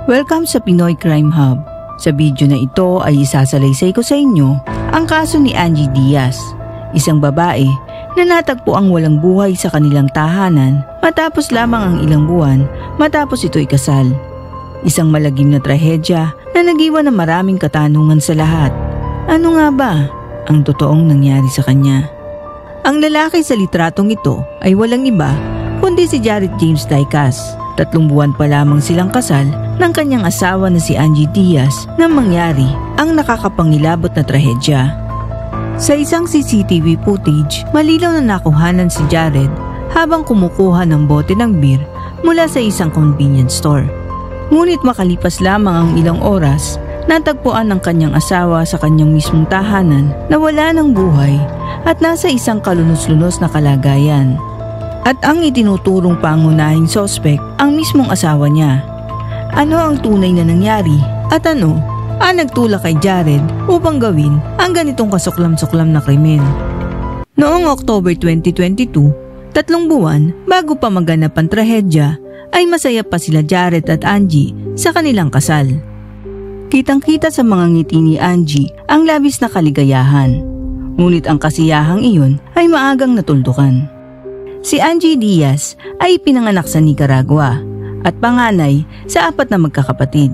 Welcome sa Pinoy Crime Hub. Sa video na ito ay isasalaysay ko sa inyo ang kaso ni Angie Diaz, isang babae na natagpo ang walang buhay sa kanilang tahanan matapos lamang ang ilang buwan matapos ito ikasal. Isang malagim na trahedya na nag-iwan ng maraming katanungan sa lahat. Ano nga ba ang totoong nangyari sa kanya? Ang lalaki sa litratong ito ay walang iba kundi si Jared James Dicas. 3 buwan pa lamang silang kasal ng kanyang asawa na si Angie Diaz nang mangyari ang nakakapangilabot na trahedya. Sa isang CCTV footage, malinaw na nakuhanan si Jared habang kumukuha ng bote ng beer mula sa isang convenience store. Ngunit makalipas lamang ang ilang oras, natagpuan ng kanyang asawa sa kanyang mismong tahanan na wala ng buhay at nasa isang kalunos-lunos na kalagayan. At ang itinuturong pangunahing sospek ang mismong asawa niya. Ano ang tunay na nangyari at ano ang nagtulak kay Jared upang gawin ang ganitong kasuklam-suklam na krimen? Noong October 2022, 3 buwan bago pa maganap ang trahedya, ay masaya pa sila Jared at Angie sa kanilang kasal. Kitang-kita sa mga ngiti ni Angie ang labis na kaligayahan. Ngunit ang kasiyahang iyon ay maagang natuldukan. Si Angie Diaz ay pinanganak sa Nicaragua at panganay sa 4 na magkakapatid.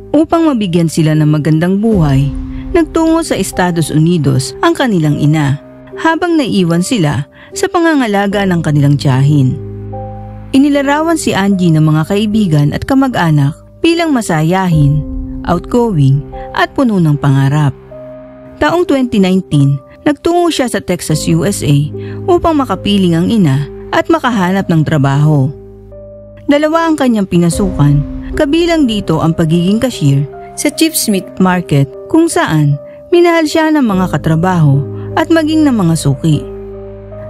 Upang mabigyan sila ng magandang buhay, nagtungo sa Estados Unidos ang kanilang ina habang naiwan sila sa pangangalaga ng kanilang tiyahin. Inilarawan si Angie ng mga kaibigan at kamag-anak bilang masayahin, outgoing at puno ng pangarap. Taong 2019, nagtungo siya sa Texas, USA upang makapiling ang ina at makahanap ng trabaho. 2 ang kanyang pinasukan, kabilang dito ang pagiging cashier sa Chief Smith Market kung saan minahal siya ng mga katrabaho at maging ng mga suki.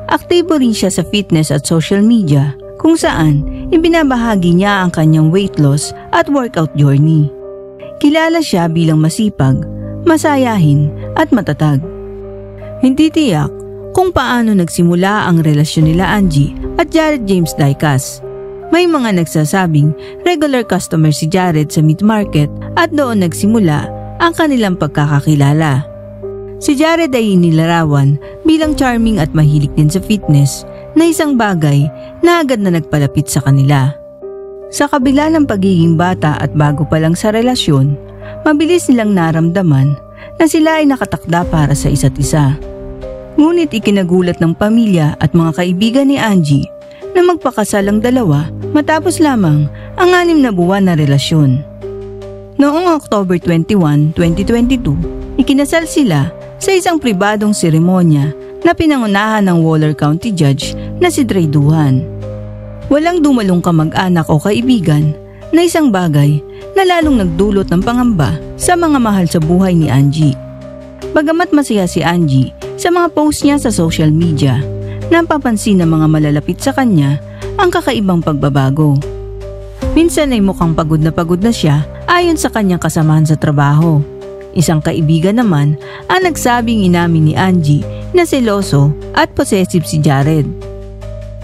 Aktibo rin siya sa fitness at social media kung saan ibinabahagi niya ang kanyang weight loss at workout journey. Kilala siya bilang masipag, masayahin at matatag. Hindi tiyak kung paano nagsimula ang relasyon nila Angie at Jared James Dicas. May mga nagsasabing regular customer si Jared sa meat market at doon nagsimula ang kanilang pagkakakilala. Si Jared ay inilarawan bilang charming at mahilig din sa fitness na isang bagay na agad na nagpalapit sa kanila. Sa kabila ng pagiging bata at bago pa lang sa relasyon, mabilis nilang naramdaman na sila ay nakatakda para sa isa't isa. Ngunit ikinagulat ng pamilya at mga kaibigan ni Angie na magpakasal ang dalawa matapos lamang ang 6 na buwan na relasyon. Noong October 21, 2022, ikinasal sila sa isang pribadong seremonya na pinangunahan ng Waller County Judge na si Dre Duhan. Walang dumalong kamag-anak o kaibigan na isang bagay na lalong nagdulot ng pangamba sa mga mahal sa buhay ni Angie. Bagamat masaya si Angie sa mga post niya sa social media, napapansin ng mga malalapit sa kanya ang kakaibang pagbabago. Minsan ay mukhang pagod na siya ayon sa kanyang kasamahan sa trabaho. Isang kaibigan naman ang nagsabing inamin ni Angie na seloso at possessive si Jared.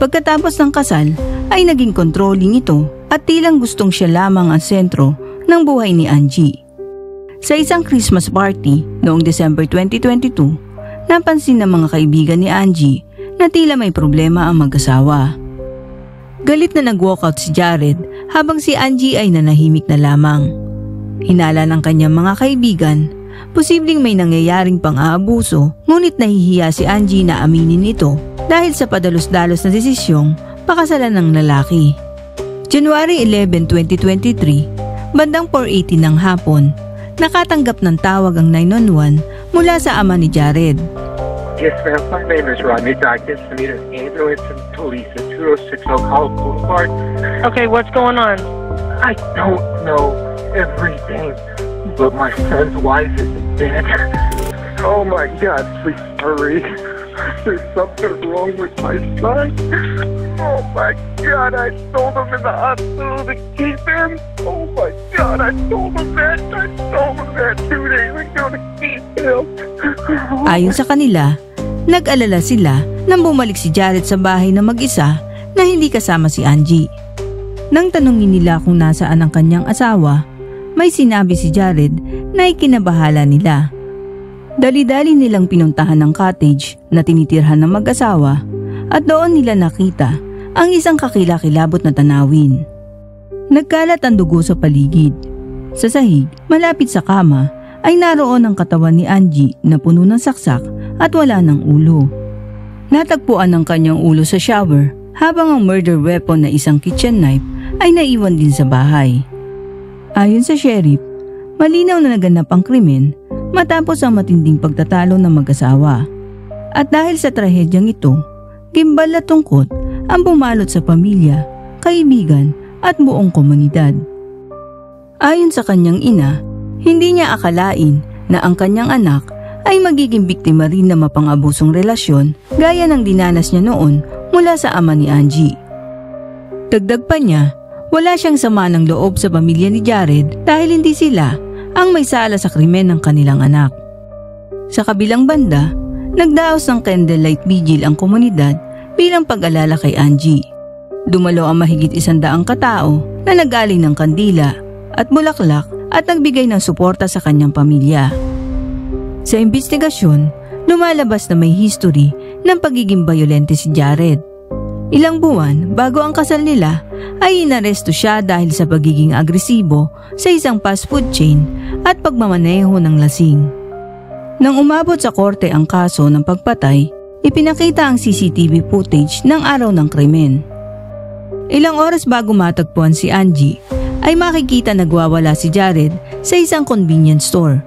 Pagkatapos ng kasal ay naging controlling ito at tilang gustong siya lamang ang sentro ng buhay ni Angie. Sa isang Christmas party noong December 2022, napansin ng mga kaibigan ni Angie na tila may problema ang mag-asawa. Galit na nag-walkout si Jared habang si Angie ay nanahimik na lamang. Hinala ng kanyang mga kaibigan, posibleng may nangyayaring pang-aabuso, ngunit nahihiya si Angie na aminin ito dahil sa padalos-dalos na desisyong pakasalan ng lalaki. January 11, 2023, bandang 4:80 ng hapon, nakatanggap ng tawag ang 911 mula sa ama ni Jared. Yes, ma'am. My name is Rodney Dicas. I need an ambulance and police at 206 Oak Hollow Boulevard. Okay, what's going on? I don't know everything, but my son's wife is dead. Oh my God, please hurry. There's something wrong with my son. Oh my God, I told him in the hospital to keep him. Oh my God, I told him that 2 days ago to keep him. Ayon sa kanila, nag-alala sila nang bumalik si Jared sa bahay na mag-isa na hindi kasama si Angie. Nang tanungin nila kung nasaan ang kanyang asawa, may sinabi si Jared na ikinabahala nila. Dali-dali nilang pinuntahan ang cottage na tinitirhan ng mag-asawa at doon nila nakita ang isang kakilakilabot na tanawin. Nagkalat ang dugo sa paligid. Sa sahig, malapit sa kama, ay naroon ang katawan ni Angie na puno ng saksak at wala ng ulo. Natagpuan ang kanyang ulo sa shower habang ang murder weapon na isang kitchen knife ay naiwan din sa bahay. Ayon sa sheriff, malinaw na naganap ang krimen matapos ang matinding pagtatalo ng mag-asawa. At dahil sa trahedyang ito, gimbal at tungkot ang bumalot sa pamilya, kaibigan at buong komunidad. Ayon sa kanyang ina, hindi niya akalain na ang kanyang anak ay magiging biktima rin ng mapang-abusong relasyon gaya ng dinanas niya noon mula sa ama ni Angie. Dagdag pa niya, wala siyang sama ng loob sa pamilya ni Jared dahil hindi sila ang may sala sa krimen ng kanilang anak. Sa kabilang banda, nagdaos ng candlelight vigil ang komunidad bilang pag-alala kay Angie. Dumalo ang mahigit 100 katao na nag-aling ng kandila at bulaklak at nagbigay ng suporta sa kanyang pamilya. Sa investigasyon, lumalabas na may history ng pagiging bayolente si Jared. Ilang buwan bago ang kasal nila ay inaresto siya dahil sa pagiging agresibo sa isang fast food chain at pagmamaneho ng lasing. Nang umabot sa korte ang kaso ng pagpatay, ipinakita ang CCTV footage ng araw ng krimen. Ilang oras bago matagpuan si Angie, ay makikita nagwawala si Jared sa isang convenience store.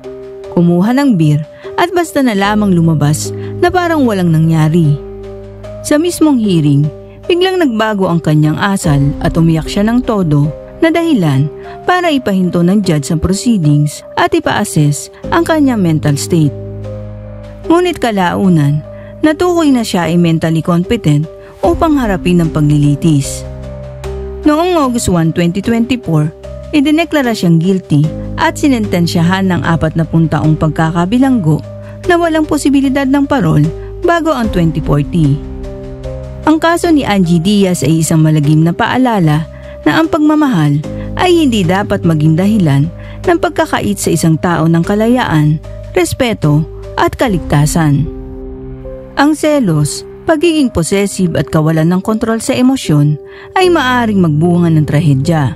Kumuha ng beer at basta na lamang lumabas na parang walang nangyari. Sa mismong hearing, biglang nagbago ang kanyang asal at umiyak siya ng todo na dahilan para ipahinto ng judge ang proceedings at ipa-assess ang kanyang mental state. Ngunit kalaunan, natukoy na siya ay mentally competent upang harapin ang paglilitis. Noong August 1, 2024, idineklara siyang guilty at sinentensyahan ng 40 taong pagkakabilanggo na walang posibilidad ng parol bago ang 2040. Ang kaso ni Angie Diaz ay isang malagim na paalala na ang pagmamahal ay hindi dapat maging dahilan ng pagkakait sa isang tao ng kalayaan, respeto at kaligtasan. Ang selos, pagiging possessive at kawalan ng kontrol sa emosyon ay maaaring magbunga ng trahedya.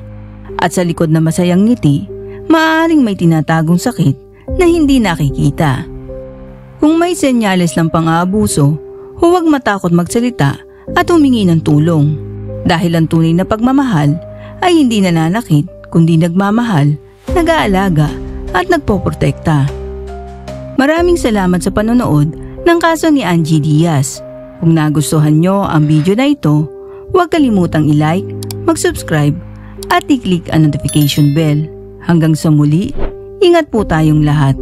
At sa likod na masayang ngiti, maaaring may tinatagong sakit na hindi nakikita. Kung may senyales ng pang-aabuso, huwag matakot magsalita at humingi ng tulong. Dahil ang tunay na pagmamahal ay hindi nananakit kundi nagmamahal, nag-aalaga at nagpoprotekta. Maraming salamat sa panonood ng kaso ni Angie Diaz. Kung nagustuhan nyo ang video na ito, huwag kalimutang i-like, mag-subscribe at i-click ang notification bell. Hanggang sa muli, ingat po tayong lahat.